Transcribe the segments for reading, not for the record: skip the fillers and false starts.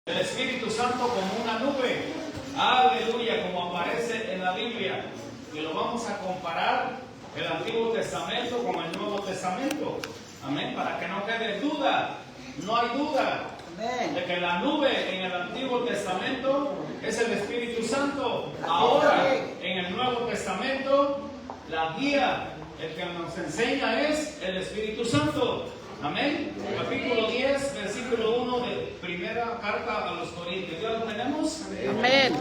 El Espíritu Santo como una nube, aleluya, como aparece en la Biblia, y lo vamos a comparar el Antiguo Testamento con el Nuevo Testamento, amén, para que no quede duda. No hay duda de que la nube en el Antiguo Testamento es el Espíritu Santo. Ahora, en el Nuevo Testamento, la guía, el que nos enseña es el Espíritu Santo. Amén. Capítulo 10, versículo 1 de primera carta a los Corintios. ¿Ya lo tenemos? Amén.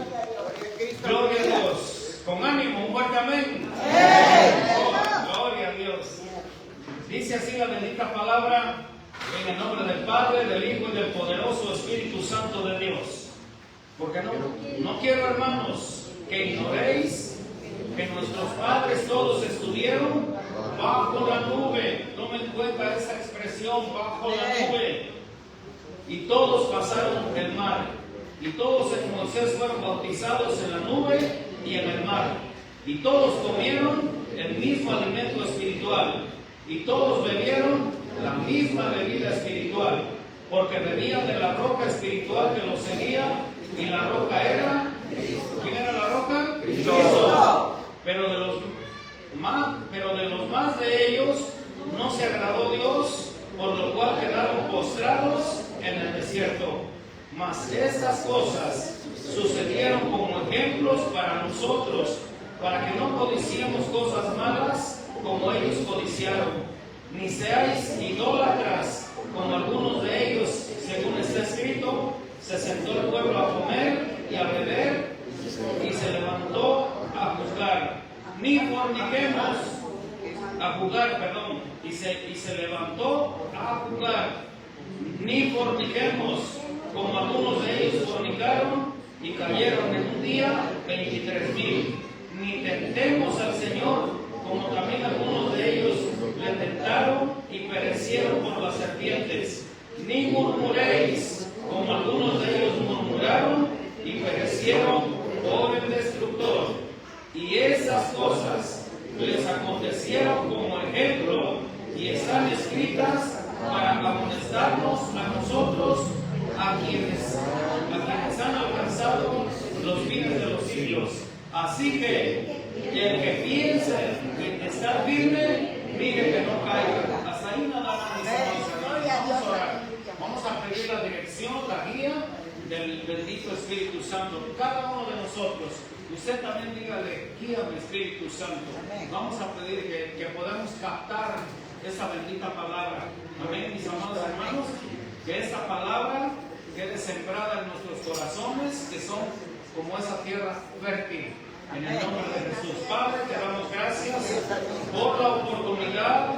Gloria a Dios. Con ánimo, un fuerte amén. Oh, gloria a Dios. Dice así la bendita palabra en el nombre del Padre, del Hijo y del poderoso Espíritu Santo de Dios. Porque no quiero, hermanos, que ignoréis que nuestros padres todos estuvieron bajo la nube. Tomen en cuenta esa expresión, bajo la nube. Y todos pasaron el mar. Y todos en Moisés fueron bautizados en la nube y en el mar. Y todos comieron el mismo alimento espiritual. Y todos bebieron la misma bebida espiritual. Porque bebían de la roca espiritual que los seguía. Y la roca era... ¿Quién era la roca? Cristo. Pero de los más de ellos no se agradó Dios, por lo cual quedaron postrados en el desierto. Mas estas cosas sucedieron como ejemplos para nosotros, para que no codiciemos cosas malas como ellos codiciaron, ni seáis idólatras como algunos de ellos, según está escrito: se sentó el pueblo a comer y a beber, y se levantó a juzgar. Ni forniquemos, y se levantó a jugar. Ni forniquemos, como algunos de ellos fornicaron y cayeron en un día 23,000. Ni tentemos al Señor, como también algunos de ellos le tentaron y perecieron por las serpientes. Ni murmuréis, como algunos de ellos murmuraron y perecieron por el destructor. Y esas cosas les acontecieron como ejemplo y están escritas para amonestarnos a nosotros, a quienes han alcanzado los fines de los siglos. Así que el que piense en estar firme, mire que no caiga. Hasta ahí nada más, mis hermanos. Vamos a orar. Vamos a pedir la dirección, la guía del bendito Espíritu Santo. Cada uno de nosotros, usted también dígale: guíame, Espíritu Santo. Vamos a pedir que podamos captar esta bendita palabra. Amén, mis amados hermanos. Que esta palabra quede sembrada en nuestros corazones, que son como esa tierra fértil. En el nombre de Jesús. Padre, te damos gracias por la oportunidad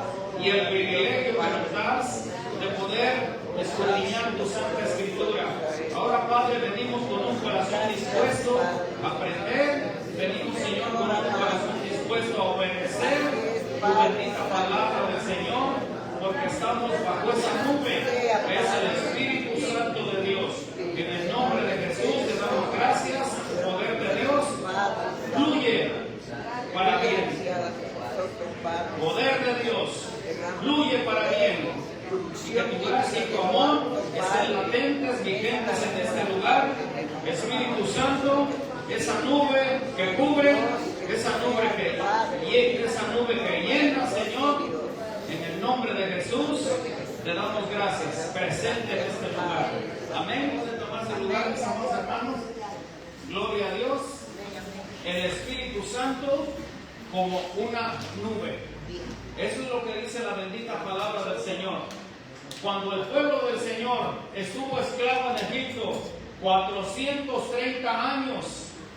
y el privilegio que nos das de poder escudriñar tu Santa Escritura. Ahora, Padre, venimos con un corazón dispuesto a aprender. Venimos, Señor, con un corazón dispuesto a obedecer tu bendita palabra del Señor, porque estamos bajo esa nube que es el Espíritu Santo de Dios. En el nombre de Jesús te damos gracias. Poder de Dios fluye para bien. Poder de Dios fluye para bien. Y que tu gracia y tu amor estén latentes, vigentes en este lugar. Espíritu Santo, esa nube que cubre, esa nube que llena, Señor, en el nombre de Jesús, te damos gracias. Presente en este lugar. Amén. Pueden tomarse lugar, mis amados hermanos. Gloria a Dios. El Espíritu Santo como una nube. Eso es lo que dice la bendita palabra del Señor. Cuando el pueblo del Señor estuvo esclavo en Egipto 430 años,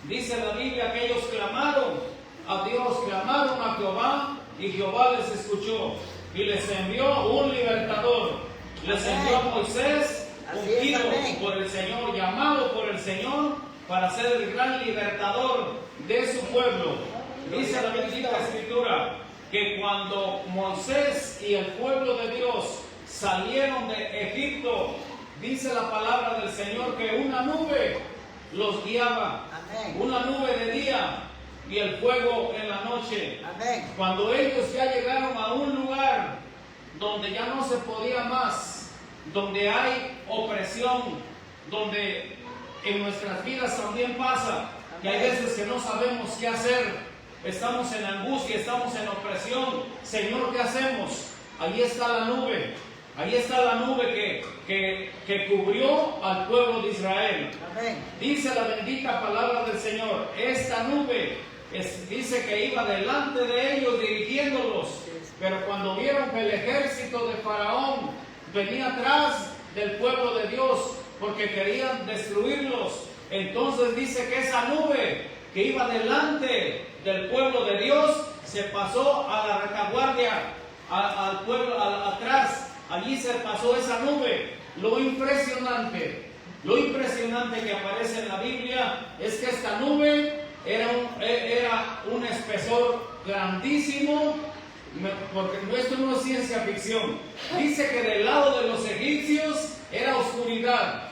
dice la Biblia que ellos clamaron a Dios, clamaron a Jehová, y Jehová les escuchó y les envió un libertador. Les envió a Moisés, ungido por el Señor, llamado por el Señor para ser el gran libertador de su pueblo. Dice la bendita Escritura que cuando Moisés y el pueblo de Dios salieron de Egipto, dice la palabra del Señor que una nube los guiaba. Una nube de día y el fuego en la noche. Cuando ellos ya llegaron a un lugar donde ya no se podía más, donde hay opresión, donde en nuestras vidas también pasa que hay veces que no sabemos qué hacer, estamos en angustia, estamos en opresión. Señor, ¿qué hacemos? Ahí está la nube. Ahí está la nube que cubrió al pueblo de Israel. Amén. Dice la bendita palabra del Señor, esta nube dice que iba delante de ellos dirigiéndolos, pero cuando vieron que el ejército de Faraón venía atrás del pueblo de Dios porque querían destruirlos, entonces dice que esa nube que iba delante del pueblo de Dios se pasó a la retaguardia, al pueblo atrás. Allí se pasó esa nube. Lo impresionante que aparece en la Biblia es que esta nube era un espesor grandísimo, porque esto no es ciencia ficción. Dice que del lado de los egipcios era oscuridad,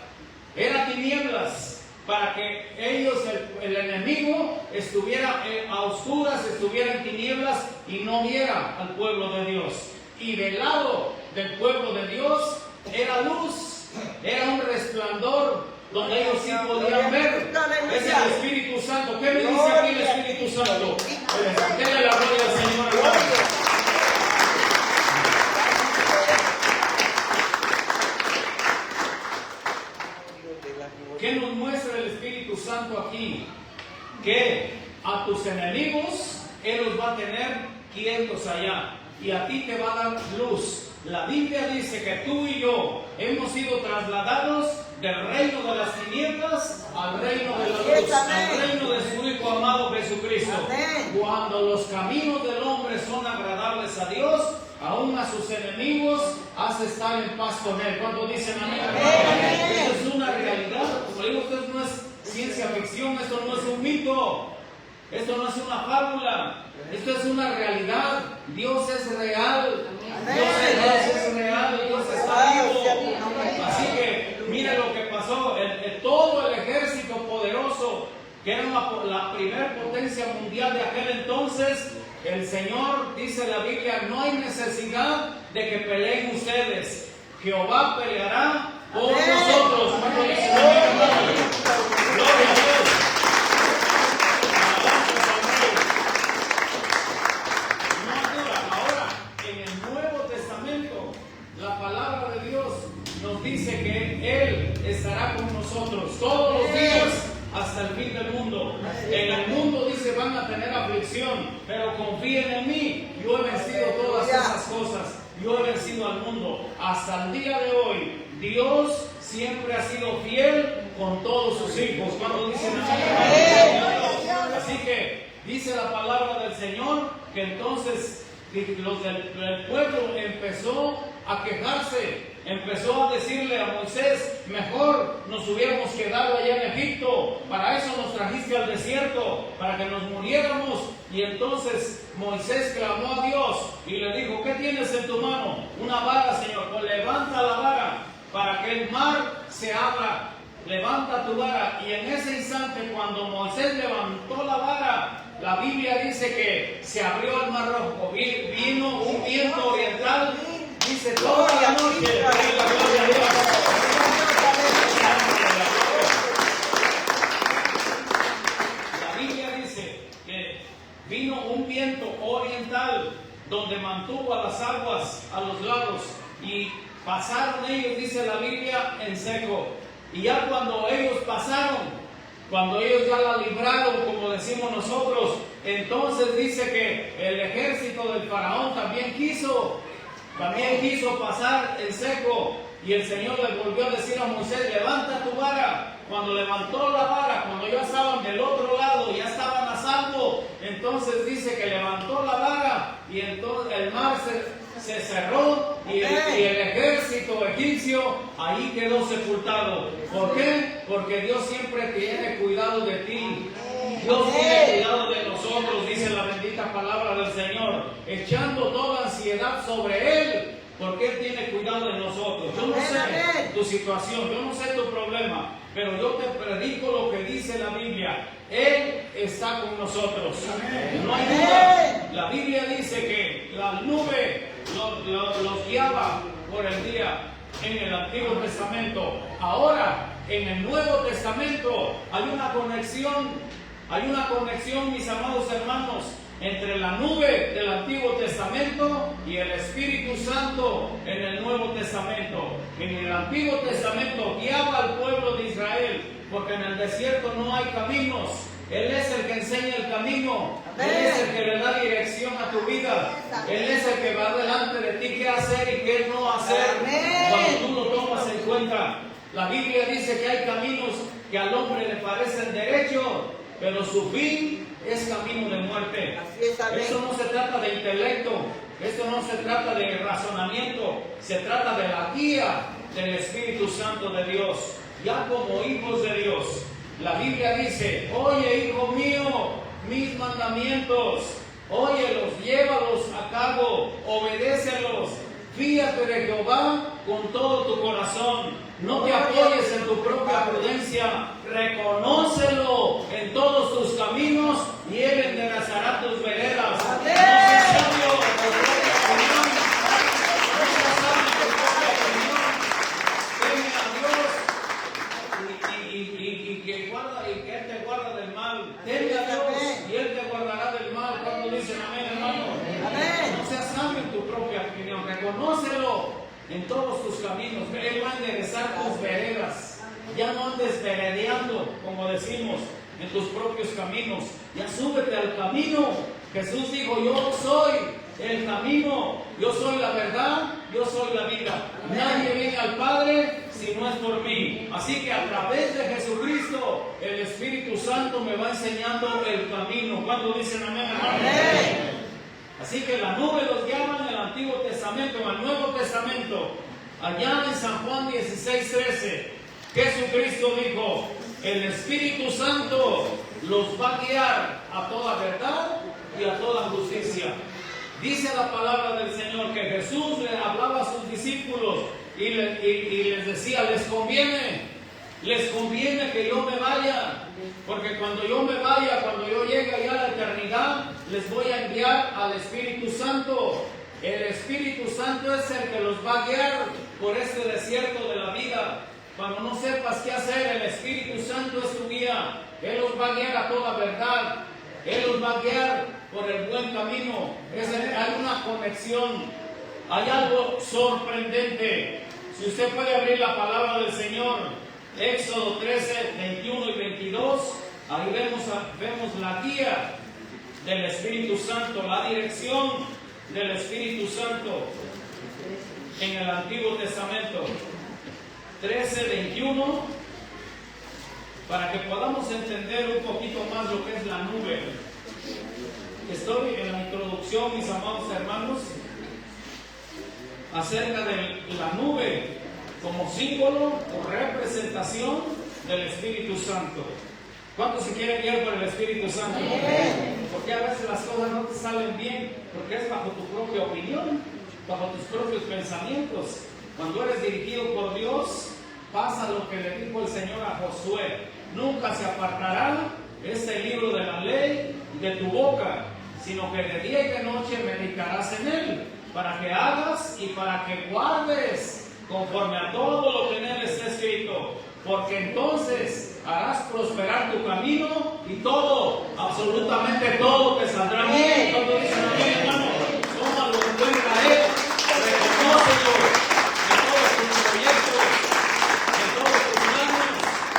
era tinieblas, para que ellos, el enemigo, estuviera a oscuras, estuviera en tinieblas y no viera al pueblo de Dios. Y del lado del pueblo de Dios era luz, era un resplandor donde ellos sí podían ver. Es el Espíritu Santo. ¿Qué me dice aquí el Espíritu Santo? Denle la gloria al Señor, hermano. ¿Qué nos muestra el Espíritu Santo aquí? Que a tus enemigos Él los va a tener quietos allá y a ti te va a dar luz. La Biblia dice que tú y yo hemos sido trasladados del reino de las tinieblas al reino de la luz, al reino de su Hijo amado Jesucristo. Cuando los caminos del hombre son agradables a Dios, aún a sus enemigos hace estar en paz con Él. ¿Cuántos dicen amén? Esto es una realidad. Como digo, esto no es ciencia ficción, esto no es un mito, esto no es una fábula, esto es una realidad. Dios es real. Dios es real, Dios está vivo. Así que mire lo que pasó. Todo el ejército poderoso, que era la primera potencia mundial de aquel entonces, el Señor, dice la Biblia, no hay necesidad de que peleen ustedes. Jehová peleará por nosotros. ¿Cuánto dicen amén, hermano? Gloria a Dios. Dice que Él estará con nosotros todos los días hasta el fin del mundo. En el mundo dice van a tener aflicción, pero confíen en mí. Yo he vencido todas esas cosas. Yo he vencido al mundo. Hasta el día de hoy, Dios siempre ha sido fiel con todos sus hijos. Cuando dicen amén. Así que dice la palabra del Señor que entonces los del pueblo empezó a quejarse. Empezó a decirle a Moisés, mejor nos hubiéramos quedado allá en Egipto, para eso nos trajiste al desierto, para que nos muriéramos. Y entonces Moisés clamó a Dios y le dijo, ¿qué tienes en tu mano? Una vara, Señor. Pues levanta la vara para que el mar se abra. Levanta tu vara. Y en ese instante, cuando Moisés levantó la vara, la Biblia dice que se abrió el mar rojo. Vino un viento oriental. Dice toda la noche, la gloria a Dios. La Biblia dice que vino un viento oriental donde mantuvo a las aguas a los lados y pasaron ellos, dice la Biblia, en seco. Y ya cuando ellos pasaron, cuando ellos ya la libraron, como decimos nosotros, entonces dice que el ejército del faraón también quiso pasar en seco. Y el Señor le volvió a decir a Moisés, levanta tu vara. Cuando levantó la vara, cuando ya estaban del otro lado, ya estaban a salvo, entonces dice que levantó la vara y entonces el mar se cerró y el ejército egipcio ahí quedó sepultado. ¿Por qué? Porque Dios siempre tiene cuidado de ti. Dios tiene cuidado de nosotros, dice la bendita palabra del Señor, echando toda ansiedad sobre Él, porque Él tiene cuidado de nosotros. Yo no sé tu situación, yo no sé tu problema, pero yo te predico lo que dice la Biblia. Él está con nosotros. No hay duda. La Biblia dice que la nube los guiaba por el día en el Antiguo Testamento. Ahora en el Nuevo Testamento hay una conexión, mis amados hermanos, entre la nube del Antiguo Testamento y el Espíritu Santo en el Nuevo Testamento. En el Antiguo Testamento guiaba al pueblo de Israel, porque en el desierto no hay caminos. Él es el que enseña el camino. Él es el que le da dirección a tu vida. Él es el que va delante de ti qué hacer y qué no hacer. Cuando tú lo tomas en cuenta, la Biblia dice que hay caminos que al hombre le parecen derechos, pero su fin es camino de muerte. Eso no se trata de intelecto, esto no se trata de razonamiento, se trata de la guía del Espíritu Santo de Dios. Ya como hijos de Dios, la Biblia dice: oye, hijo mío, mis mandamientos, óyelos, llévalos a cabo, obedécelos. Fíjate de Jehová con todo tu corazón. No te apoyes en tu propia prudencia. Reconócelo en todos tus caminos y Él enderezará tus veredas. No seas sabio por tu propia opinión. No seas sabio por tu propia opinión. Teme a Dios y que Él te guarda del mal. Teme a Dios y Él te guardará del mal. ¿Cuándo dicen amén, hermano? No seas sabio en tu propia opinión. Reconócelo en todos tus caminos. Él va a enderezar tus veredas. Ya no andes veredeando, como decimos, en tus propios caminos. Ya súbete al camino. Jesús dijo: yo soy el camino, yo soy la verdad, yo soy la vida. Nadie viene al Padre si no es por mí. Así que a través de Jesucristo, el Espíritu Santo me va enseñando el camino. ¿Cuándo dicen amén, hermano? Amén. Así que la nube los guiaba en el Antiguo Testamento. En el Nuevo Testamento, allá en San Juan 16:13, Jesucristo dijo: el Espíritu Santo los va a guiar a toda verdad y a toda justicia. Dice la palabra del Señor que Jesús le hablaba a sus discípulos y les decía: les conviene que yo me vaya, porque cuando yo me vaya, cuando yo llegue allá a la eternidad, les voy a enviar al Espíritu Santo. El Espíritu Santo es el que los va a guiar por este desierto de la vida. Cuando no sepas qué hacer, el Espíritu Santo es tu guía. Él los va a guiar a toda verdad. Él los va a guiar por el buen camino. Hay una conexión. Hay algo sorprendente. Si usted puede abrir la palabra del Señor, Éxodo 13, 21 y 22, ahí vemos la guía del Espíritu Santo, la dirección del Espíritu Santo en el Antiguo Testamento. 13, 21, para que podamos entender un poquito más lo que es la nube. Estoy en la introducción, mis amados hermanos, acerca de la nube como símbolo o representación del Espíritu Santo. ¿Cuántos se quieren guiar por el Espíritu Santo? Porque a veces las cosas no te salen bien, porque es bajo tu propia opinión, bajo tus propios pensamientos. Cuando eres dirigido por Dios, pasa lo que le dijo el Señor a Josué: nunca se apartará este libro de la ley de tu boca, sino que de día y de noche meditarás en él, para que hagas y para que guardes conforme a todo lo que en él está escrito, porque entonces harás prosperar tu camino y todo, absolutamente todo te saldrá bien. Cuando dicen amén, hermano, tómalo en cuenta él, reconócelo en todos tus proyectos, en todos tus planes,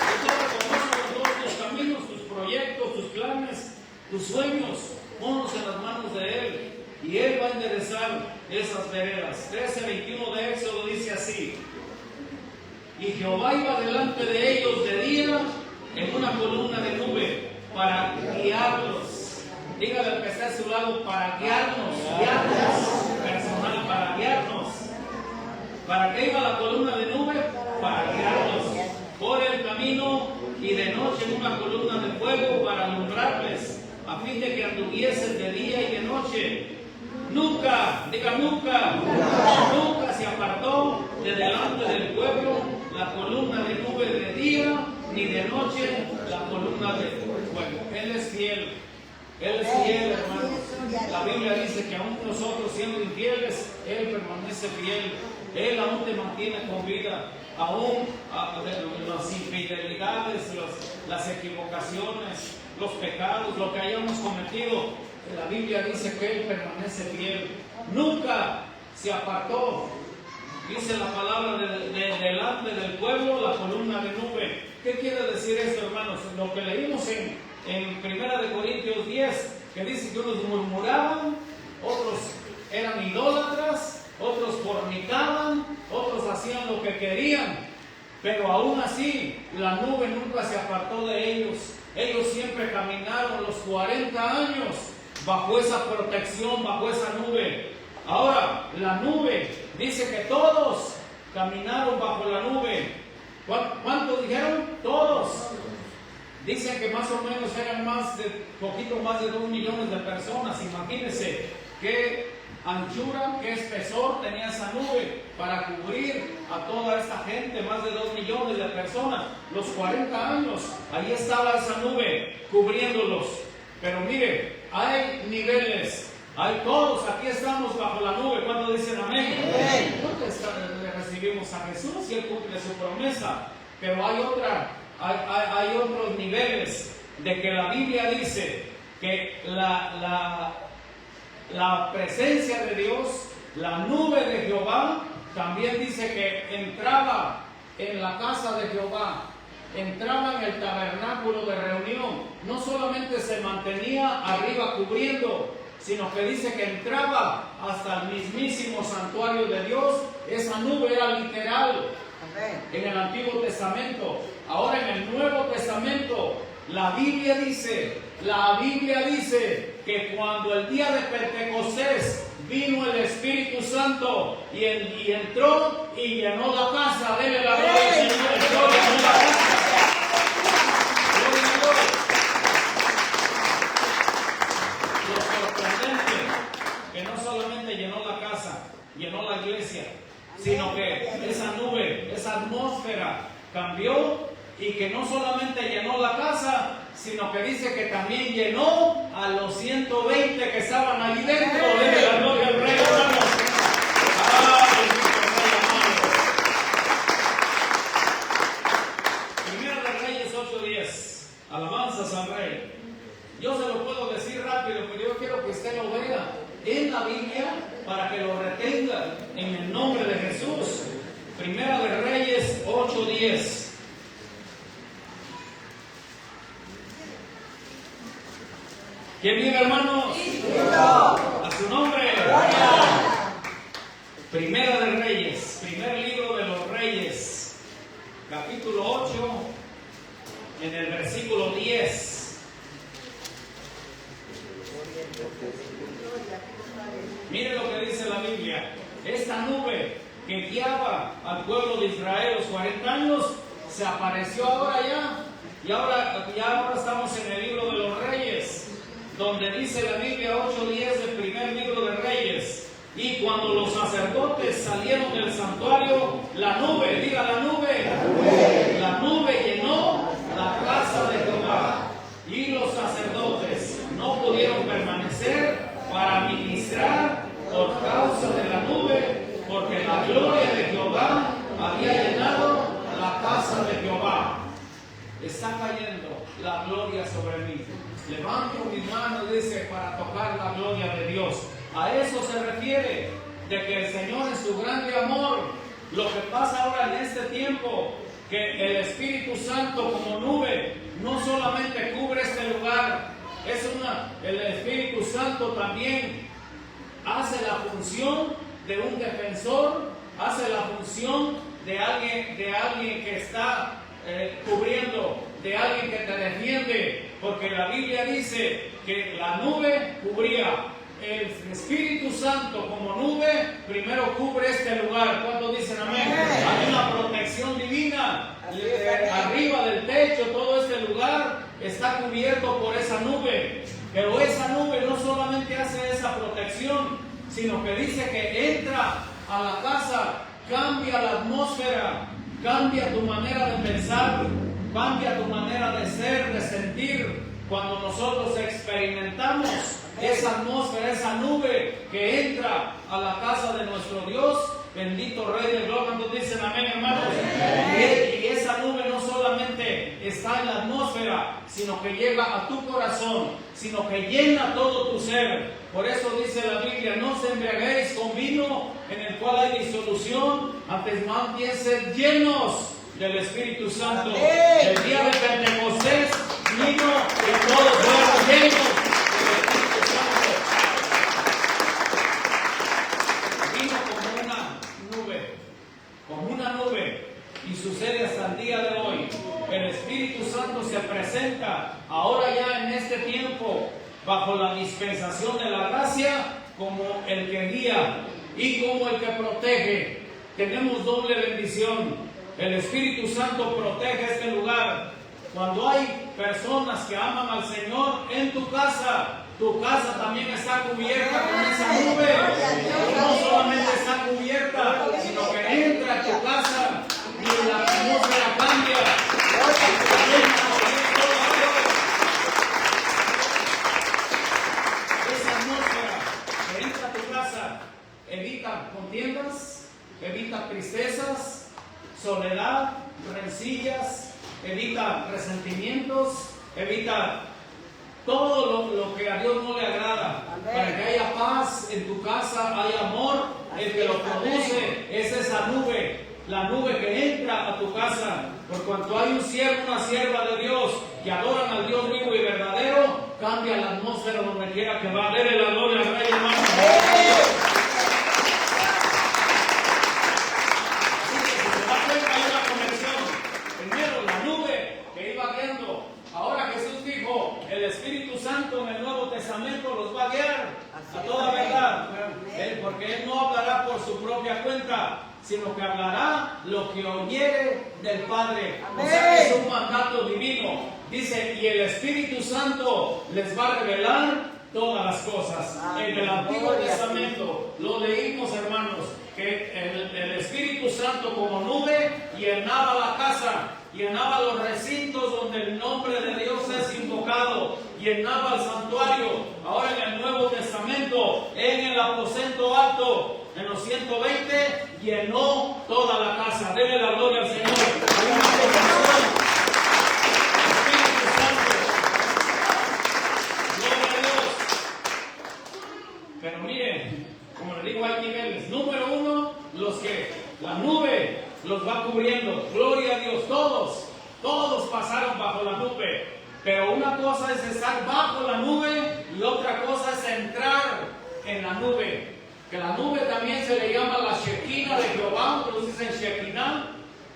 reconócelo en todos tus caminos, tus proyectos, tus planes, tus sueños, ponlos en las manos de él. Y Él va a enderezar esas veredas. 13:21 de Éxodo dice así: y Jehová iba delante de ellos de día en una columna de nube para guiarlos. Dígale al que está a su lado: para guiarnos, personal, para guiarnos. ¿Para qué iba la columna de nube? Para guiarlos por el camino, y de noche en una columna de fuego para alumbrarles, a fin de que anduviesen de día y de noche. Nunca, diga nunca, nunca se apartó de delante del pueblo la columna de nube de día, ni de noche la columna de fuego. Él es fiel, hermanos. La Biblia dice que aún nosotros siendo infieles, Él permanece fiel. Él aún te mantiene con vida. aún las infidelidades, las equivocaciones, los pecados, lo que hayamos cometido, la Biblia dice que Él permanece fiel. Nunca se apartó. Dice la palabra delante del pueblo, la columna de nube. ¿Qué quiere decir esto, hermanos? Lo que leímos en 1 Corintios 10, que dice que unos murmuraban, otros eran idólatras, otros fornicaban, otros hacían lo que querían, pero aún así la nube nunca se apartó de ellos. Ellos siempre caminaron los 40 años bajo esa protección, bajo esa nube. Ahora, la nube dice que todos caminaron bajo la nube. ¿Cuántos dijeron? Todos. Dicen que más o menos eran poquito más de 2 millones de personas. Imagínense qué anchura, qué espesor tenía esa nube para cubrir a toda esta gente, más de 2 millones de personas. Los 40 años, ahí estaba esa nube cubriéndolos. Pero mire, hay niveles. Todos aquí estamos bajo la nube. ¿Cuándo dicen amén? Porque recibimos a Jesús y Él cumple su promesa. Pero hay otros niveles de que la Biblia dice que la presencia de Dios, la nube de Jehová, también dice que entraba en la casa de Jehová, entraba en el tabernáculo de reunión. No solamente se mantenía arriba cubriendo, sino que dice que entraba hasta el mismísimo santuario de Dios. Esa nube era literal en el Antiguo Testamento. Ahora en el Nuevo Testamento, la Biblia dice que cuando el día de Pentecostés vino el Espíritu Santo y entró y llenó la casa. Dele la gloria al Señor. Entró y llenó la casa. Llenó la casa, llenó la iglesia, sino que esa nube, esa atmósfera cambió, y que no solamente llenó la casa, sino que dice que también llenó a los 120 que estaban allí dentro. Dele la gloria al Rey, hermanos. Primera de Reyes 8:10. Alabanzas al Rey. Yo se lo puedo decir rápido, pero yo quiero que usted lo vea en la Biblia para que lo retenga en el nombre de Jesús. Primera de Reyes 8:10. ¿Quién vive, hermanos? A su nombre. Primera de Reyes, primer libro de los Reyes, capítulo 8, en el versículo 10. Mire lo que dice la Biblia. Esta nube que guiaba al pueblo de Israel los 40 años se apareció ahora ya. Y ahora estamos en el libro de los Reyes, donde dice la Biblia 8:10 del primer libro de Reyes. Y cuando los sacerdotes salieron del santuario, la nube, diga la nube llenó la casa de Jehová. Y los sacerdotes no pudieron permanecer para ministrar por causa de la nube, porque la gloria de Jehová había llenado la casa de Jehová. Está cayendo la gloria sobre mí. Levanto mis manos, dice, para tocar la gloria de Dios. A eso se refiere, de que el Señor en su grande amor, lo que pasa ahora en este tiempo, que el Espíritu Santo como nube no solamente cubre este lugar, el Espíritu Santo también hace la función de un defensor, hace la función de alguien que está cubriendo, de alguien que te defiende, porque la Biblia dice que la nube cubría. El Espíritu Santo como nube primero cubre este lugar. ¿Cuántos dicen amén? Hay una protección divina arriba del techo. Todo este lugar está cubierto por esa nube. Pero esa nube no solamente hace esa protección, sino que dice que entra a la casa, cambia la atmósfera, cambia tu manera de pensar, cambia tu manera de ser, de sentir. Cuando nosotros experimentamos esa atmósfera, esa nube que entra a la casa de nuestro Dios, Bendito Rey de Gloria. ¿Cuántos dicen amén, hermanos? Y esa nube no solamente está en la atmósfera, sino que llega a tu corazón, sino que llena todo tu ser. Por eso dice la Biblia: no os embriaguéis con vino en el cual hay disolución, antes más bien sed llenos del Espíritu Santo. El día de Pentecostés vino y todos fueron llenos del Espíritu Santo. Vino como una nube, y sucede hasta el día de hoy. El Espíritu Santo se presenta ahora ya en este tiempo bajo la dispensación de la gracia como el que guía y como el que protege. Tenemos doble bendición. El Espíritu Santo protege este lugar. Cuando hay personas que aman al Señor en tu casa también está cubierta con esa nube. No solamente está cubierta, sino que entra a tu casa y la atmósfera cambia. Esa atmósfera que entra a tu casa evita contiendas, evita tristezas, soledad, rencillas, evita resentimientos, evita todo lo que a Dios no le agrada. Para que haya paz en tu casa, hay amor. El que lo produce es esa nube, la nube que entra a tu casa. Por cuanto hay un siervo, una sierva de Dios que adoran al Dios vivo y verdadero, cambia la atmósfera donde quiera que va. Dele la gloria al Rey, hermano. Ahora Jesús dijo: el Espíritu Santo en el Nuevo Testamento los va a guiar a toda verdad, porque Él no hablará por su propia cuenta, sino que hablará lo que oyere del Padre. O sea, es un mandato divino. Dice: y el Espíritu Santo les va a revelar todas las cosas. En el Antiguo Testamento lo leímos, hermanos, que el Espíritu Santo como nube llenaba la casa, llenaba los recintos donde el nombre de Dios es invocado, llenaba el santuario. Ahora en el Nuevo Testamento, en el aposento alto, en los 120, llenó toda la casa. Dele la gloria al Señor. Hay una bendición. Espíritu Santo. Gloria a Dios. Pero miren, como les digo, hay niveles. Número uno, los que la nube los va cubriendo. Gloria a Dios. Todos pasaron bajo la nube. Pero una cosa es estar bajo la nube y otra cosa es entrar en la nube. Que la nube también se le llama la Shekinah de Jehová. Otros dicen Shekinah.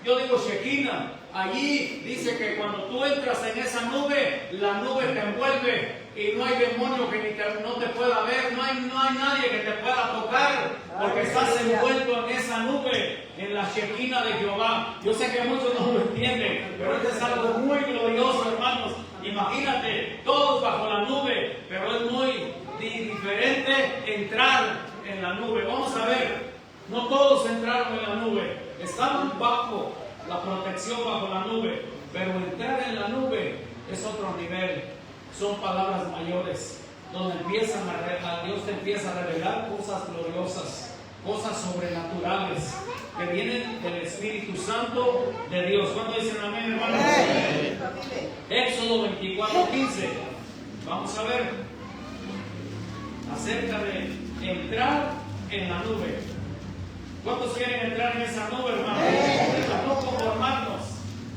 Yo digo Shekinah. Allí dice que cuando tú entras en esa nube, la nube te envuelve y no hay demonio que no te pueda ver, no hay nadie que te pueda tocar, porque estás envuelto en esa nube, en la Shekinah de Jehová. Yo sé que muchos no lo entienden, pero esto es algo muy glorioso, hermanos. Imagínate, todos bajo la nube, pero es muy diferente entrar en la nube. Vamos a ver, no todos entraron en la nube, estaban bajo la protección, bajo la nube, pero entrar en la nube es otro nivel. Son palabras mayores, donde Dios te empieza a revelar cosas gloriosas, cosas sobrenaturales que vienen del Espíritu Santo de Dios. ¿Cuándo dicen amén, hermanos? Éxodo 24:15. Vamos a ver acerca de entrar en la nube. ¿Cuántos quieren entrar en esa nube, hermanos? No conformarnos,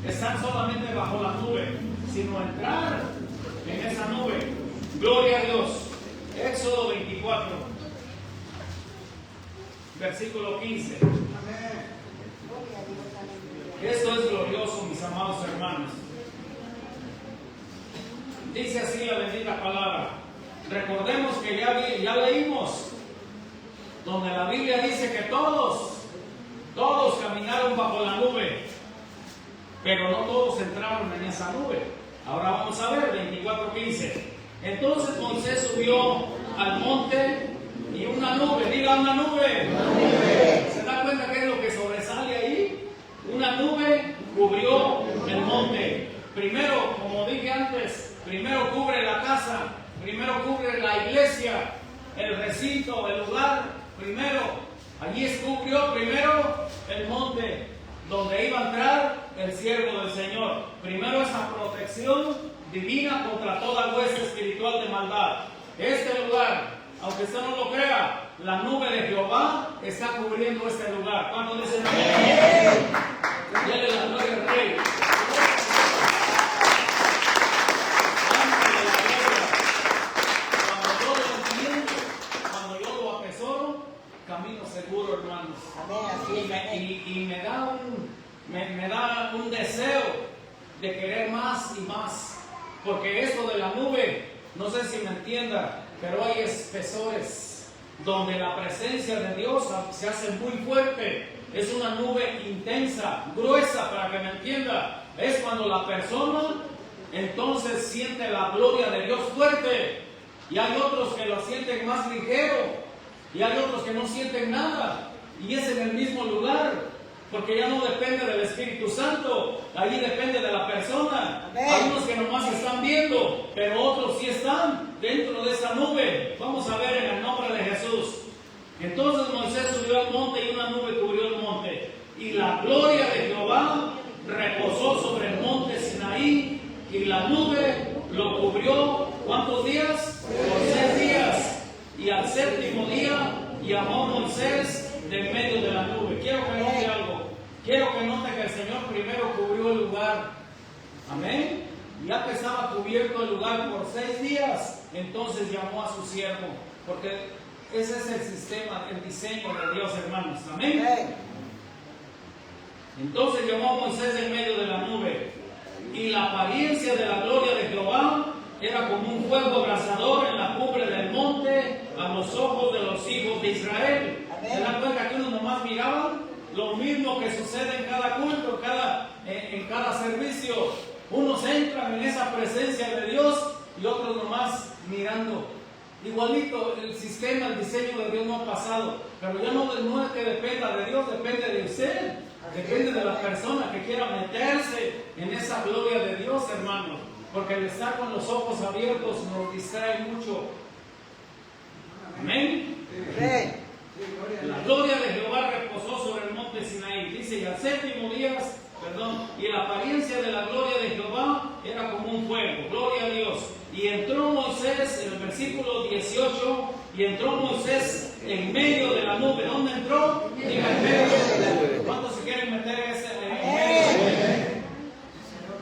estar solamente bajo la nube, sino entrar en esa nube. Gloria a Dios. Éxodo 24, versículo 15. Esto es glorioso, mis amados hermanos. Dice así la bendita palabra. Recordemos que ya leímos donde la Biblia dice que todos caminaron bajo la nube, pero no todos entraron en esa nube. Ahora vamos a ver 24:15. Entonces Moisés subió al monte y una nube, diga una nube. ¿Se da cuenta qué es lo que sobresale ahí? Una nube cubrió el monte. Primero, como dije antes, primero cubre la casa, primero cubre la iglesia, el recinto, el lugar. Primero Allí descubrió primero el monte donde iba a entrar el siervo del Señor. Primero esa protección divina contra toda hueste espiritual de maldad. Este lugar, aunque usted no lo crea, la nube de Jehová está cubriendo este lugar. ¿Cuándo dicen amén? Dele la gloria al Rey. Cuando yo lo atesoro, camino seguro, hermanos. Y me da un deseo de querer más y más. Porque esto de la nube, no sé si me entienda, pero hay espesores donde la presencia de Dios se hace muy fuerte. Es una nube intensa, gruesa, para que me entienda. Es cuando la persona entonces siente la gloria de Dios fuerte. Y hay otros que lo sienten más ligero. Y hay otros que no sienten nada. Y es en el mismo lugar. Porque ya no depende del Espíritu Santo, ahí depende de la persona. Amén. Hay unos que nomás están viendo, pero otros sí están dentro de esa nube. Vamos a ver en el nombre de Jesús. Entonces Moisés subió al monte y una nube cubrió el monte. Y la gloria de Jehová reposó sobre el monte Sinaí, y la nube lo cubrió, ¿cuántos días? Por 6 días. Y al 7º día llamó Moisés de en medio de la nube. Quiero que note algo. Quiero que note que el Señor primero cubrió el lugar. Amén. Ya que estaba cubierto el lugar por 6 días, entonces llamó a su siervo. Porque ese es el sistema, el diseño de Dios, hermanos. Amén. Entonces llamó a Moisés en medio de la nube. Y la apariencia de la gloria de Jehová era como un fuego abrasador en la cumbre del monte a los ojos de los hijos de Israel. ¿Se dan cuenta que unos nomás miraban? Lo mismo que sucede en cada culto, en cada servicio. Unos entran en esa presencia de Dios y otros nomás mirando. Igualito, el sistema, el diseño de Dios no ha pasado. Pero ya no es que dependa de Dios, depende de usted. Depende de la persona que quiera meterse en esa gloria de Dios, hermano. Porque el estar con los ojos abiertos nos distrae mucho. Amén. La gloria de Jehová reposó sobre el monte Sinaí. Dice, y al 7º día, y la apariencia de la gloria de Jehová era como un fuego. Gloria a Dios. Y entró Moisés, en el versículo 18, y entró Moisés en medio de la nube. ¿Dónde entró? En medio de la nube. ¿Cuántos se quieren meter en medio?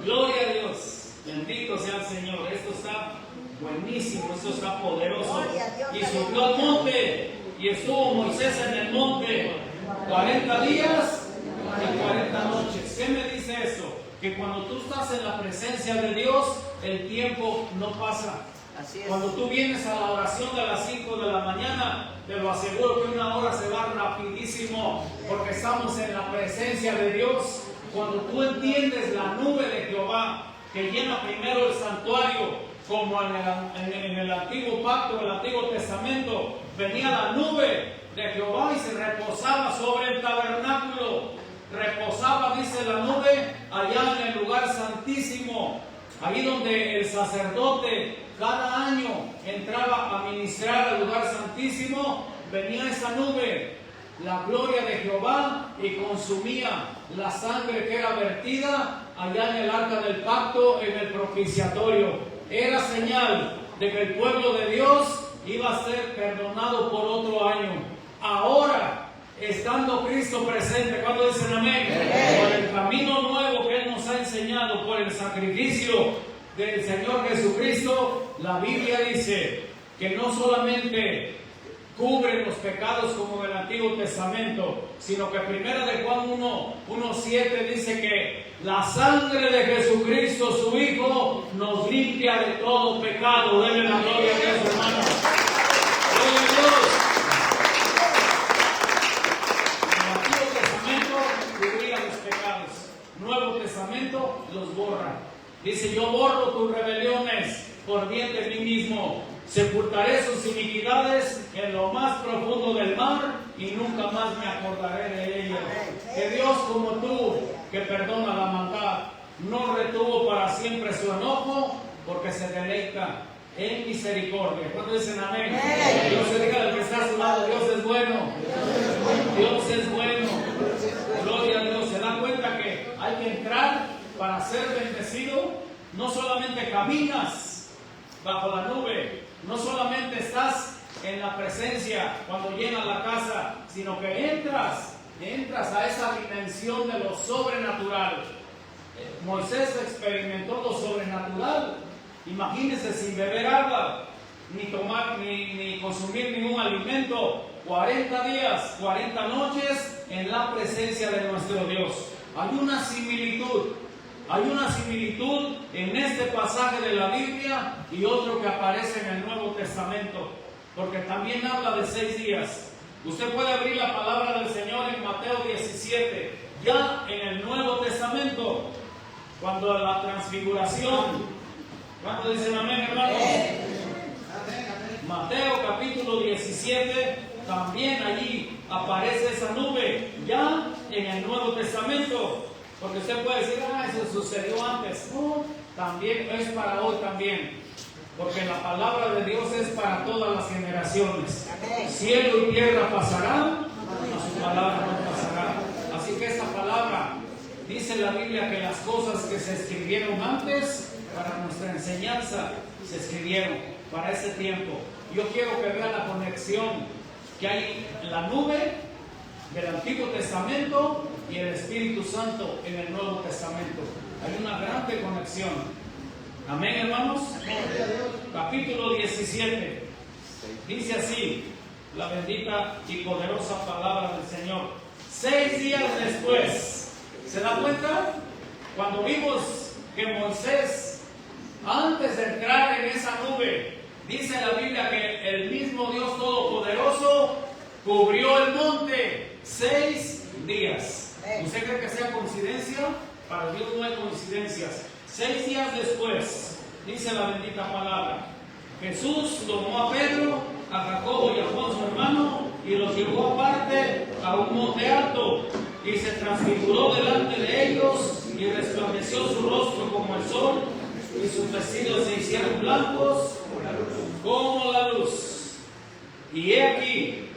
Gloria a Dios. Bendito sea el Señor. Esto está buenísimo, esto está poderoso. Y subió al monte. Y estuvo Moisés en el monte 40 días y 40 noches. ¿Qué me dice eso? Que cuando tú estás en la presencia de Dios, el tiempo no pasa. Así es. Cuando tú vienes a la oración de las 5 de la mañana, te lo aseguro que una hora se va rapidísimo, porque estamos en la presencia de Dios. Cuando tú entiendes la nube de Jehová, que llena primero el santuario, como en el antiguo pacto, el antiguo testamento, venía la nube de Jehová y se reposaba sobre el tabernáculo. Reposaba, dice la nube, allá en el lugar santísimo, ahí donde el sacerdote cada año entraba a ministrar al lugar santísimo. Venía esa nube, la gloria de Jehová, y consumía la sangre que era vertida allá en el arca del pacto, en el propiciatorio. Era señal de que el pueblo de Dios iba a ser perdonado por otro año. Ahora, estando Cristo presente, cuando dicen amén, por el camino nuevo que Él nos ha enseñado, por el sacrificio del Señor Jesucristo, la Biblia dice que no solamente cubre los pecados como del Antiguo Testamento, sino que 1 de Juan 1:7 dice que la sangre de Jesucristo, su Hijo, nos limpia de todo pecado. Denle la gloria a Dios, hermano. Gloria a Dios. El Antiguo Testamento cubría los pecados. Nuevo Testamento los borra. Dice, yo borro tus rebeliones por bien de mí mismo. Sepultaré sus iniquidades en lo más profundo del mar y nunca más me acordaré de ellas. Que Dios como tú, que perdona la maldad, no retuvo para siempre su enojo, porque se deleita en misericordia. ¿Cuándo dicen amén? Dios se diga al que está a su lado, Dios es bueno. Dios es bueno. Gloria a Dios. ¿Se dan cuenta que hay que entrar para ser bendecido? No solamente caminas bajo la nube, no solamente estás en la presencia cuando llenas la casa, sino que entras a esa dimensión de lo sobrenatural. Moisés experimentó lo sobrenatural. Imagínense, sin beber agua, ni tomar, ni consumir ningún alimento, 40 días, 40 noches en la presencia de nuestro Dios. Hay una similitud en este pasaje de la Biblia y otro que aparece en el Nuevo Testamento, porque también habla de 6 días. Usted puede abrir la palabra del Señor en Mateo 17, ya en el Nuevo Testamento, cuando la transfiguración. ¿Cuántos dicen amén, hermanos? Mateo capítulo 17, también allí aparece esa nube, ya en el Nuevo Testamento. Porque usted puede decir, eso sucedió antes. No, también es para hoy también. Porque la palabra de Dios es para todas las generaciones. Cielo y tierra pasarán, mas su palabra no pasará. Así que esta palabra, dice la Biblia que las cosas que se escribieron antes, para nuestra enseñanza, se escribieron para ese tiempo. Yo quiero que vean la conexión que hay en la nube del Antiguo Testamento y el Espíritu Santo en el Nuevo Testamento. Hay una grande conexión. Amén, hermanos. Capítulo 17. Dice así la bendita y poderosa palabra del Señor. 6 días después, ¿se da cuenta? Cuando vimos que Moisés, antes de entrar en esa nube, dice la Biblia que el mismo Dios Todopoderoso cubrió el monte 6 días. ¿Usted cree que sea coincidencia? Para Dios no hay coincidencias. 6 días después, dice la bendita palabra, Jesús tomó a Pedro, a Jacobo y a Juan su hermano y los llevó aparte a un monte alto y se transfiguró delante de ellos y resplandeció su rostro como el sol y sus vestidos se hicieron blancos como la luz. Y he aquí,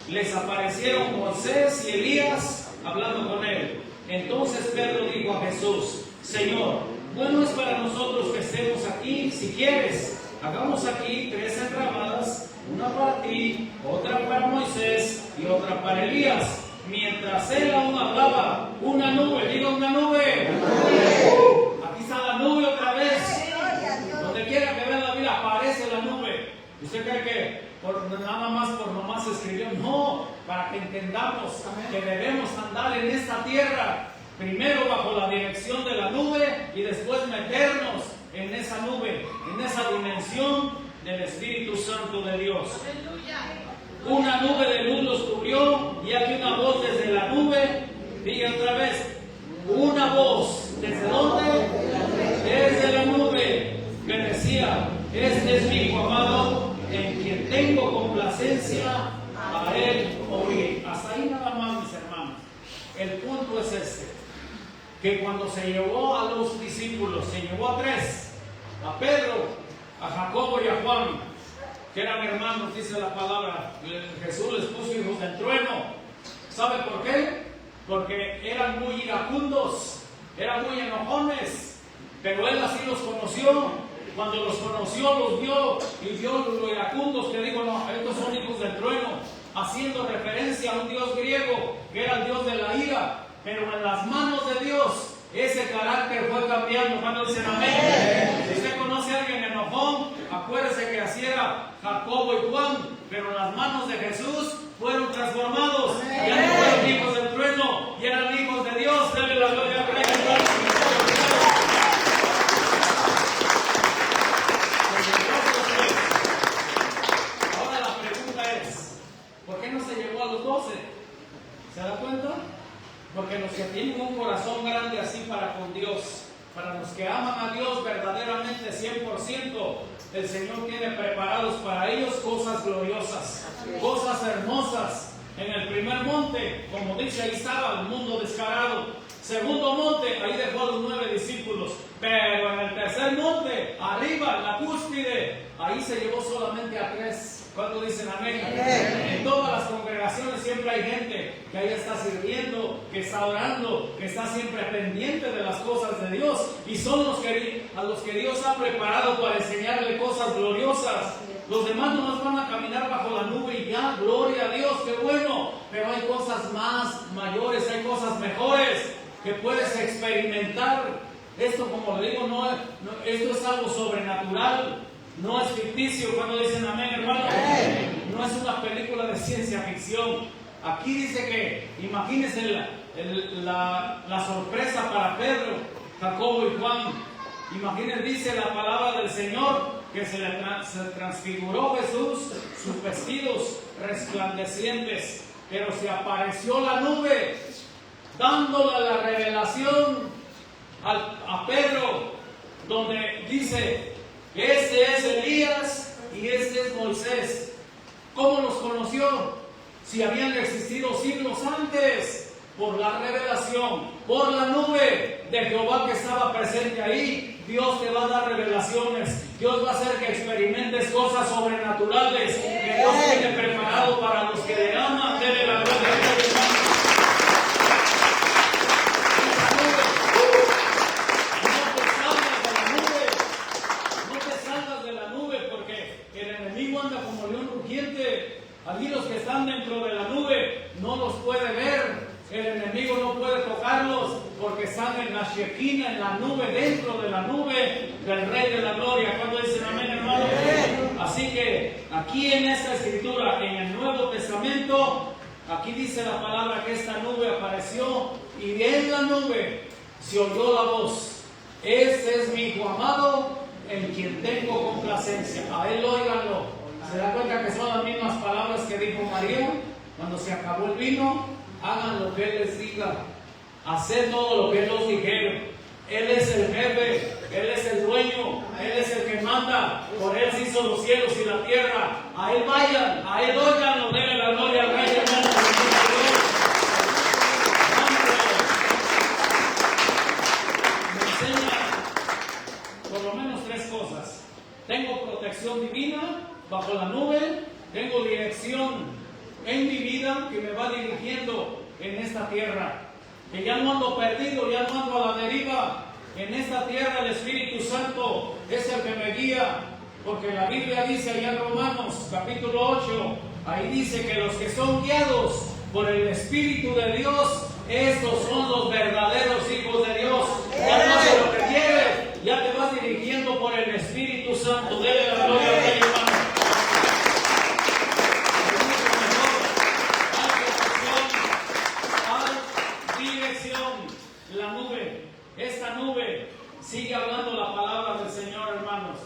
les aparecieron Moisés y Elías hablando con él. Entonces Pedro dijo a Jesús, Señor, bueno es para nosotros que estemos aquí. Si quieres, hagamos aquí 3 enramadas, una para ti, otra para Moisés y otra para Elías. Mientras él aún hablaba, una nube, diga una nube. Aquí está la nube otra vez. Donde quiera que vean la Biblia aparece la nube. ¿Usted cree que por nomás escribió? No, para que entendamos que debemos andar en esta tierra, primero bajo la dirección de la nube y después meternos en esa nube, en esa dimensión del Espíritu Santo de Dios. Una nube de luz los cubrió y aquí una voz desde la nube. Diga otra vez, una voz, ¿desde dónde? Desde la nube, que decía, este es mi hijo amado, en quien tengo complacencia, a él oír. Hasta ahí nada más, mis hermanos. El punto es este, que cuando se llevó a los discípulos, se llevó a 3, a Pedro, a Jacobo y a Juan, que eran hermanos, dice la palabra. Jesús les puso hijos del trueno. ¿Sabe por qué? Porque eran muy iracundos, eran muy enojones, pero él así los conoció. Cuando los conoció, los vio y vio los iracundos, que dijo, no, estos son hijos del trueno, haciendo referencia a un Dios griego que era el Dios de la ira. Pero en las manos de Dios ese carácter fue cambiando. Cuando dicen amén. Si usted conoce a alguien enojón, acuérdese que así era Jacobo y Juan, pero en las manos de Jesús fueron transformados. Ya no fueron hijos del trueno, y eran hijos de Dios. Denle la gloria a Dios. Ahora la pregunta es, ¿por qué no se llevó a los 12? ¿Se da cuenta? Porque los que tienen un corazón grande así para con Dios, para los que aman a Dios verdaderamente 100%, el Señor tiene preparados para ellos cosas gloriosas, cosas hermosas. En el primer monte, como dice, ahí estaba el mundo descarado. Segundo monte, ahí dejó a los 9 discípulos. Pero en el tercer monte, arriba, en la cúspide, ahí se llevó solamente a 3. ¿Cuándo dicen amén? En todas las congregaciones siempre hay gente que ahí está sirviendo, que está orando, que está siempre pendiente de las cosas de Dios, y son a los que Dios ha preparado para enseñarle cosas gloriosas. Los demás nomás van a caminar bajo la nube y ya, gloria a Dios, qué bueno, pero hay cosas más mayores, hay cosas mejores que puedes experimentar. Esto, como le digo, esto es algo sobrenatural. No es ficticio. Cuando dicen amén, hermano, no es una película de ciencia ficción. Aquí dice que, imagínense la sorpresa para Pedro, Jacobo y Juan. Imagínense, dice la palabra del Señor, que se transfiguró Jesús, sus vestidos resplandecientes, pero se apareció la nube, dándole la revelación a Pedro, donde dice: este es Elías y este es Moisés. ¿Cómo los conoció? Si habían existido siglos antes, por la revelación, por la nube de Jehová que estaba presente ahí. Dios te va a dar revelaciones. Dios va a hacer que experimentes cosas sobrenaturales que Dios tiene preparado para los que le aman. Dele la gloria a Dios, hermano. Allí los que están dentro de la nube no los puede ver, el enemigo no puede tocarlos, porque están en la Shekinah, en la nube, dentro de la nube del Rey de la Gloria. ¿Cuándo dicen amén, hermano? Así que aquí en esta escritura, en el Nuevo Testamento, aquí dice la palabra que esta nube apareció, y en la nube se oyó la voz: este es mi Hijo amado, en quien tengo complacencia. A él óiganlo. ¿Se da cuenta que son las mismas palabras que dijo María cuando se acabó el vino? Hagan lo que Él les diga, haced todo lo que Él os dijere. Él es el jefe, Él es el dueño, Él es el que manda. Por Él se hizo los cielos y la tierra. A Él vayan, a Él oigan, denle la gloria al Rey, hermano. Me enseña por lo menos 3 cosas. Tengo protección divina bajo la nube, tengo dirección en mi vida que me va dirigiendo en esta tierra, que ya no ando perdido, ya no ando a la deriva. En esta tierra el Espíritu Santo es el que me guía, porque la Biblia dice allá en Romanos capítulo 8, ahí dice que los que son guiados por el Espíritu de Dios, estos son los verdaderos hijos de Dios. Ya no haces lo que quieres, ya te vas dirigiendo por el Espíritu Santo. Dele la gloria a Dios, hermano. La nube, esta nube sigue hablando la palabra del Señor, hermanos.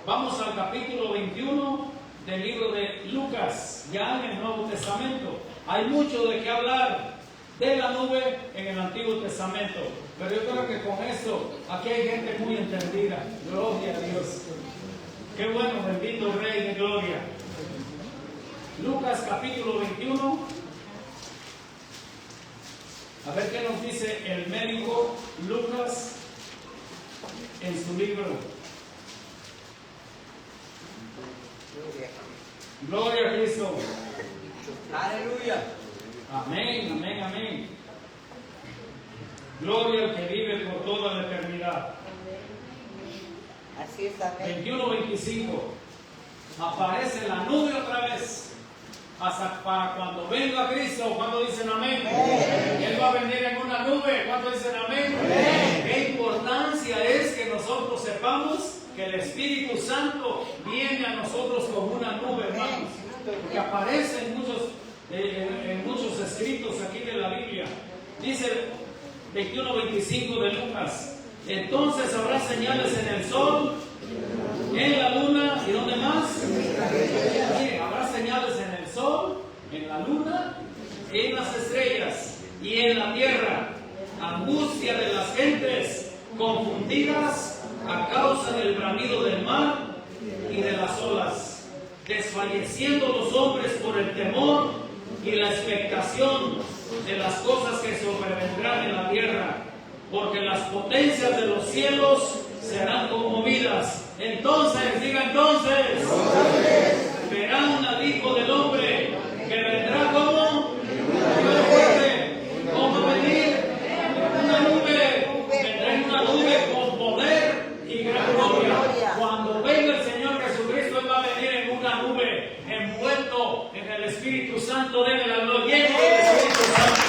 Vamos al capítulo 21 del libro de Lucas, ya en el Nuevo Testamento. Hay mucho de qué hablar de la nube en el Antiguo Testamento, pero yo creo que con esto aquí hay gente muy entendida. Gloria a Dios. Qué bueno, bendito Rey de Gloria. Lucas capítulo 21. A ver qué nos dice el médico Lucas en su libro. Gloria a Cristo. Aleluya. Amén, amén, amén. Gloria al que vive por toda la eternidad. Así es, amén. 21-25. Aparece la nube otra vez. Hasta para cuando venga Cristo. ¿Cuándo dicen amén? Él va a venir en una nube. ¿Cuándo dicen amén? Qué importancia es que nosotros sepamos que el Espíritu Santo viene a nosotros como una nube, hermanos, que aparece en muchos escritos aquí de la Biblia. Dice 21-25 de Lucas: entonces habrá señales en el sol, en la luna, ¿y dónde más? Sí, habrá señales en el sol, en la luna, en las estrellas y en la tierra. Angustia de las gentes confundidas a causa del bramido del mar y de las olas, desfalleciendo los hombres por el temor y la expectación de las cosas que sobrevendrán en la tierra, porque las potencias de los cielos serán conmovidas. Entonces, diga entonces, Espíritu Santo, denle la gloria, lleno del Espíritu Santo.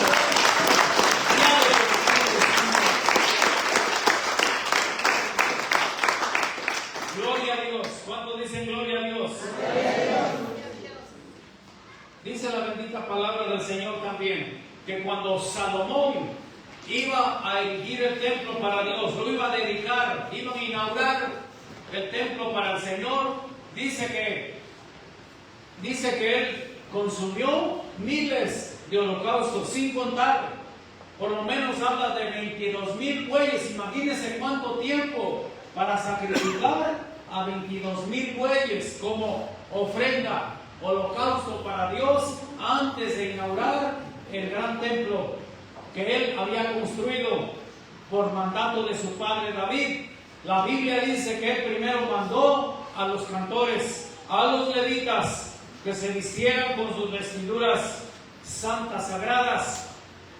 Gloria a Dios. ¿Cuántos dicen gloria a Dios? Dice la bendita palabra del Señor también, que cuando Salomón iba a erigir el templo para Dios, lo iba a dedicar, iba a inaugurar el templo para el Señor, dice que él consumió miles de holocaustos, sin contar, por lo menos habla de 22,000 bueyes. Imagínense cuánto tiempo para sacrificar a 22,000 bueyes como ofrenda, holocausto para Dios, antes de inaugurar el gran templo que él había construido por mandato de su padre David. La Biblia dice que él primero mandó a los cantores, a los levitas, que se vistieran con sus vestiduras santas, sagradas.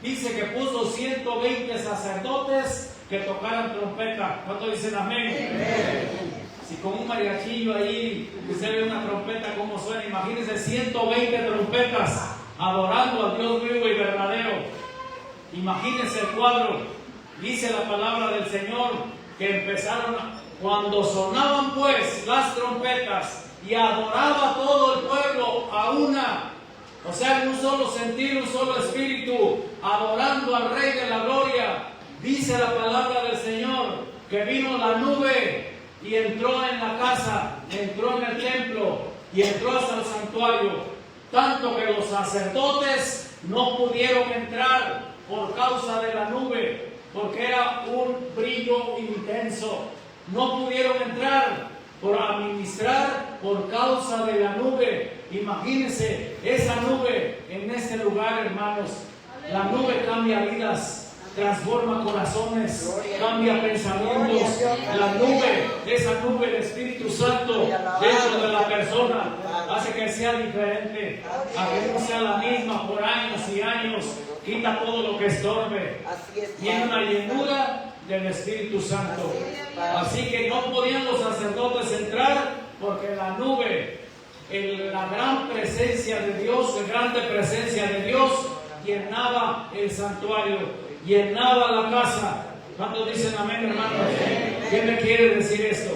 Dice que puso 120 sacerdotes que tocaran trompeta. ¿Cuántos dicen amén? Amén. Si con un mariachillo ahí usted ve una trompeta, ¿cómo suena? Imagínense 120 trompetas adorando al Dios vivo y verdadero. Imagínense el cuadro. Dice la palabra del Señor que empezaron, cuando sonaban pues las trompetas, y adoraba todo el pueblo a una, o sea, en un solo sentir, un solo espíritu, adorando al Rey de la Gloria. Dice la palabra del Señor que vino la nube y entró en la casa, entró en el templo y entró hasta el santuario, tanto que los sacerdotes no pudieron entrar por causa de la nube, porque era un brillo intenso. No pudieron entrar por administrar por causa de la nube. Imagínense esa nube en este lugar, hermanos. La nube cambia vidas, transforma corazones, cambia pensamientos. La nube, esa nube del Espíritu Santo dentro de la persona, hace que sea diferente, a que no sea la misma por años y años. Quita todo lo que estorbe. Tiene una llenura del Espíritu Santo. Así que no podían los sacerdotes entrar porque la nube, la gran presencia de Dios, la grande presencia de Dios, llenaba el santuario, llenaba la casa. ¿Cuántos dicen amén, hermanos? ¿Qué me quiere decir esto?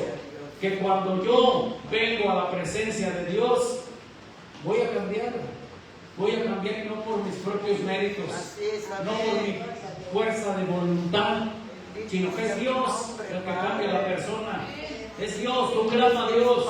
Que cuando yo vengo a la presencia de Dios, voy a cambiar. Voy a cambiar no por mis propios méritos, no por mi fuerza de voluntad, sino que es Dios el que cambia a la persona. Es Dios, tú clama a Dios.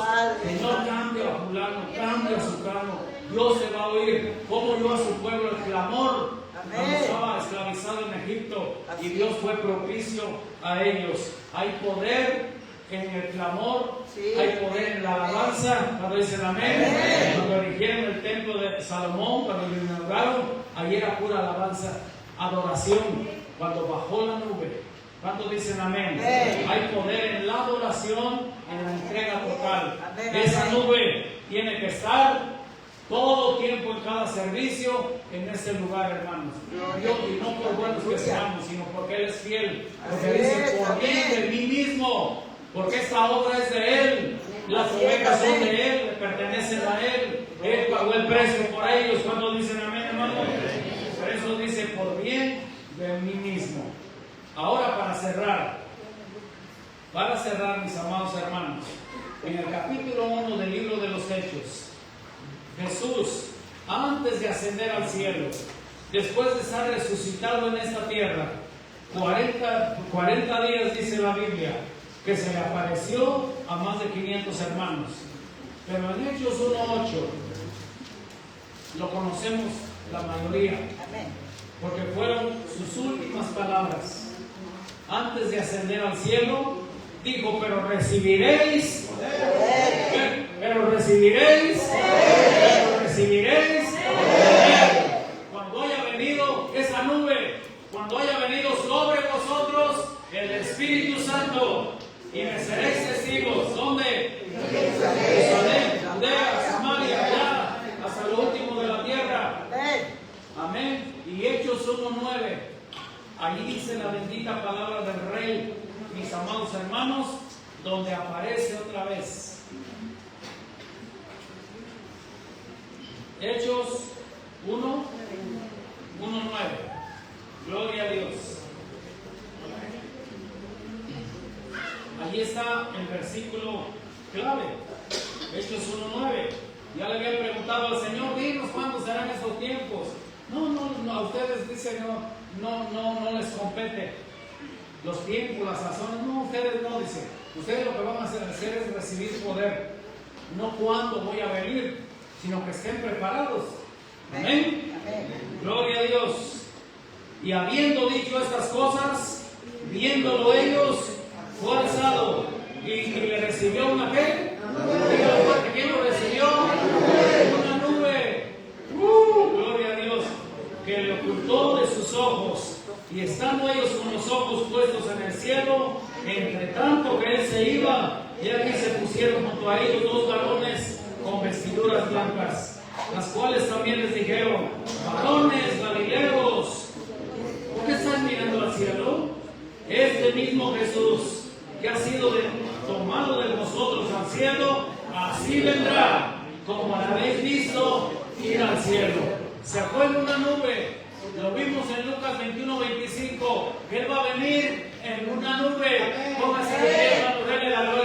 Señor, cambia a fulano, cambia a Sucano. Dios se va a oír. Como yo a su pueblo el clamor cuando estaba esclavizado en Egipto, y Dios fue propicio a ellos. Hay poder en el clamor, hay poder en la alabanza. Cuando dicen amén, cuando erigieron el templo de Salomón, cuando lo inauguraron, allí era pura alabanza, adoración. Cuando bajó la nube, ¿cuántos dicen amén? Hay poder en la adoración, en la entrega total. Esa nube tiene que estar todo tiempo en cada servicio en este lugar, hermanos. Y no por buenos que seamos, sino porque Él es fiel. Porque dice, por bien de mí mismo, porque esta obra es de Él, las ovejas son de Él, le pertenecen a Él. Él pagó el precio por ellos. ¿Cuántos dicen amén, hermanos? Por eso dice, por bien de mí mismo. Ahora para cerrar, mis amados hermanos, en el capítulo 1 del libro de los Hechos, Jesús, antes de ascender al cielo, después de estar resucitado en esta tierra, 40 días dice la Biblia, que se le apareció a más de 500 hermanos. Pero en Hechos 1:8 lo conocemos la mayoría, porque fueron sus últimas palabras. Antes de ascender al cielo, dijo, pero recibiréis, cuando haya venido esa nube, cuando haya venido sobre vosotros el Espíritu Santo, y me seréis testigos. ¿Dónde? Jerusalén, Judea, Samaria, allá, hasta lo último de la tierra. Amén. Y Hechos 1:9, allí dice la bendita palabra del Rey, mis amados hermanos, donde aparece otra vez Hechos 1:9. Gloria a Dios. Allí está el versículo clave. Hechos 1:9. Ya le habían preguntado al Señor, dinos cuándo serán estos tiempos. No, a ustedes dicen no les compete los tiempos, las sazones. No, ustedes no, dicen. Ustedes lo que van a hacer es recibir poder. No cuándo voy a venir, sino que estén preparados. Amén. Gloria a Dios. Y habiendo dicho estas cosas, viéndolo ellos, fue alzado y le recibió una ¿qué? ¿Quién lo recibió? Una nube. Gloria a Dios, que le ocultó de sus ojos. Y estando ellos con los ojos puestos en el cielo, entre tanto que él se iba, y aquí se pusieron junto a ellos dos varones con vestiduras blancas, las cuales también les dijeron: varones galileos, ¿por qué están mirando al cielo? Este mismo Jesús que ha sido tomado de vosotros al cielo, así vendrá, como lo habéis visto ir al cielo. Se fue en una nube. Lo vimos en Lucas 21:25, que Él va a venir en una nube. Póngase de pie, hermano, denle la gloria